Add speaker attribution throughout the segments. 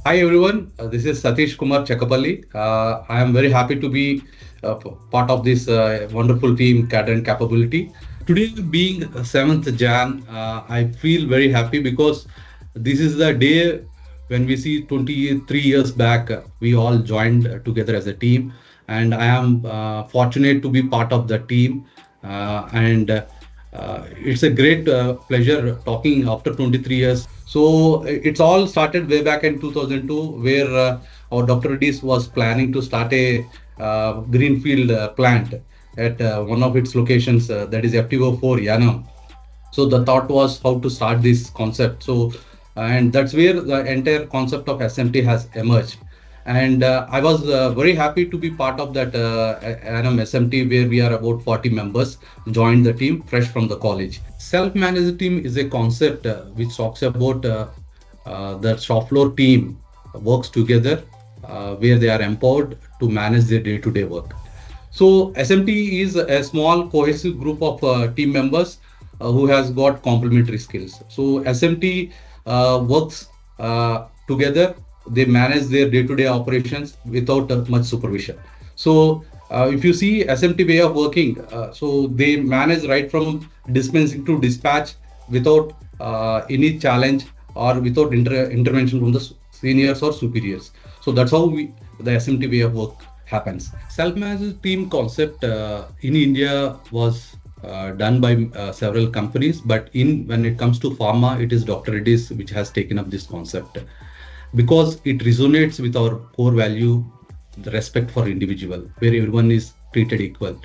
Speaker 1: Hi everyone, this is Satish Chekkapalli. I am very happy to be part of this wonderful team, cadre and capability. Today, being 7th Jan, I feel very happy because this is the day when we see 23 years back, we all joined together as a team, and I am fortunate to be part of the team. And it's a great pleasure talking after 23 years. So it's all started way back in 2002, where our Dr.Reddy was planning to start a greenfield plant at one of its locations, that is FTO4 Yanam. So the thought was how to start this concept. So, and that's where the entire concept of SMT has emerged. And I was very happy to be part of that Annum SMT, where we are about 40 members joined the team fresh from the college. Self-managed team is a concept which talks about the shopfloor team works together, where they are empowered to manage their day-to-day work. So SMT is a small cohesive group of team members who has got complementary skills. So SMT works together. They manage their day-to-day operations without much supervision. So if you see SMT way of working, so they manage right from dispensing to dispatch without any challenge or without intervention from the seniors or superiors. So that's how the SMT way of work happens. Self-managed team concept in India was done by several companies, but in when it comes to pharma, it is Dr. Reddy's which has taken up this concept because it resonates with our core value, the respect for individual, where everyone is treated equal.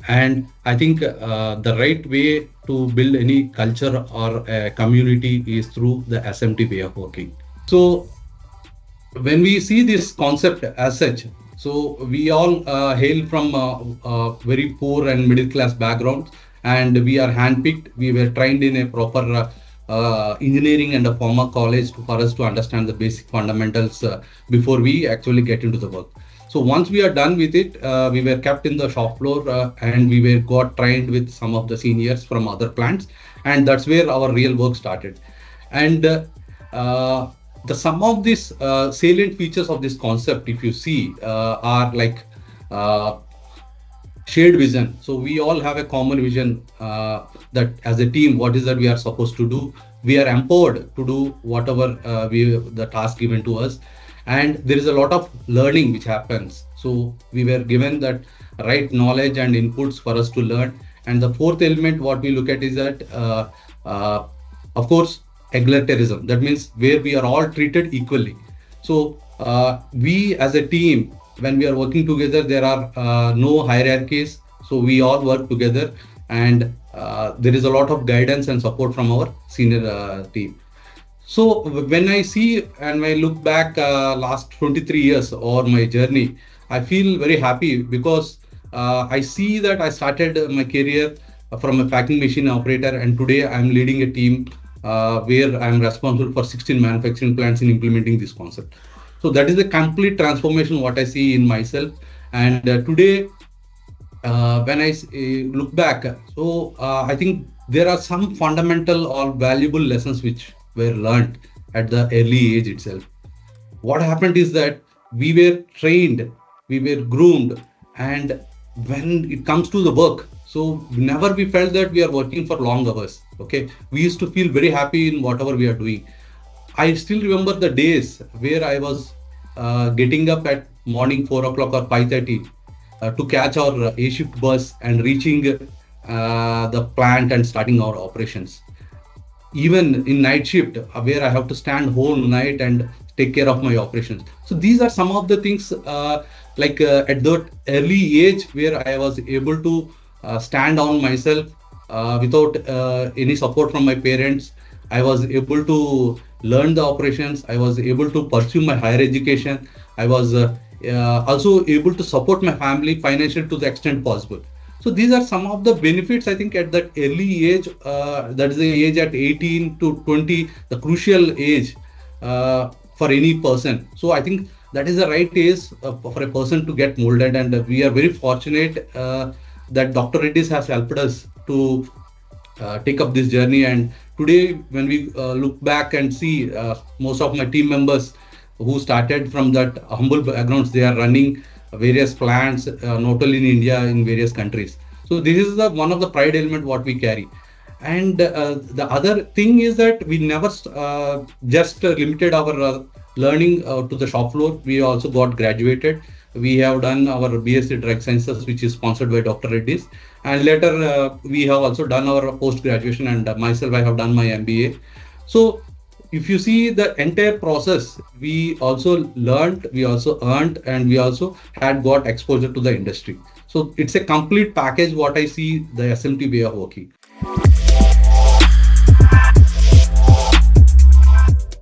Speaker 1: And I think the right way to build any culture or a community is through the SMT way of working. So when we see this concept as such, so we all hail from very poor and middle class backgrounds, and we are handpicked. We were trained in a proper engineering and a pharma college for us to understand the basic fundamentals before we actually get into the work. So once we are done with it, we were kept in the shop floor and we were got trained with some of the seniors from other plants, and that's where our real work started. And the some of these salient features of this concept, if you see, are like uh, shared vision. So we all have a common vision that as a team, what is that we are supposed to do. We are empowered to do whatever we the task given to us, and there is a lot of learning which happens. So we were given that right knowledge and inputs for us to learn. And the fourth element, what we look at is that, of course, egalitarianism. That means where we are all treated equally. So we as a team, when we are working together, there are no hierarchies. So we all work together, and there is a lot of guidance and support from our senior team. So when I see and when I look back last 23 years or my journey, I feel very happy because I see that I started my career from a packing machine operator, and today I'm leading a team where I'm responsible for 16 manufacturing plants in implementing this concept. So that is a complete transformation what I see in myself. And today, when I look back, so I think there are some fundamental or valuable lessons which were learned at the early age itself. What happened is that we were trained, we were groomed, and when it comes to the work, so never we felt that we are working for long hours. Okay, we used to feel very happy in whatever we are doing. I still remember the days where I was getting up at morning 4 o'clock or 5:30 to catch our A shift bus and reaching the plant and starting our operations. Even in night shift, where I have to stand whole night and take care of my operations. So these are some of the things at that early age where I was able to stand on myself without any support from my parents. I was able to learn the operations. I was able to pursue my higher education. I was also able to support my family financially to the extent possible. So these are some of the benefits I think at that early age. That is the age at 18 to 20, the crucial age for any person. So I think that is the right age for a person to get molded, and we are very fortunate that Dr. Reddy's has helped us to take up this journey. And today, when we look back and see most of my team members, who started from that humble backgrounds. They are running various plants, not only in India, in various countries. So this is the one of the pride element what we carry. And the other thing is that we never just limited our learning to the shop floor. We also got graduated. We have done our BSc Drug Sciences, which is sponsored by Dr. Reddy's, and later we have also done our post graduation. And myself, I have done my MBA. So if you see the entire process, we also learned, we also earned, and we also had got exposure to the industry. So it's a complete package what I see the SMT way of working.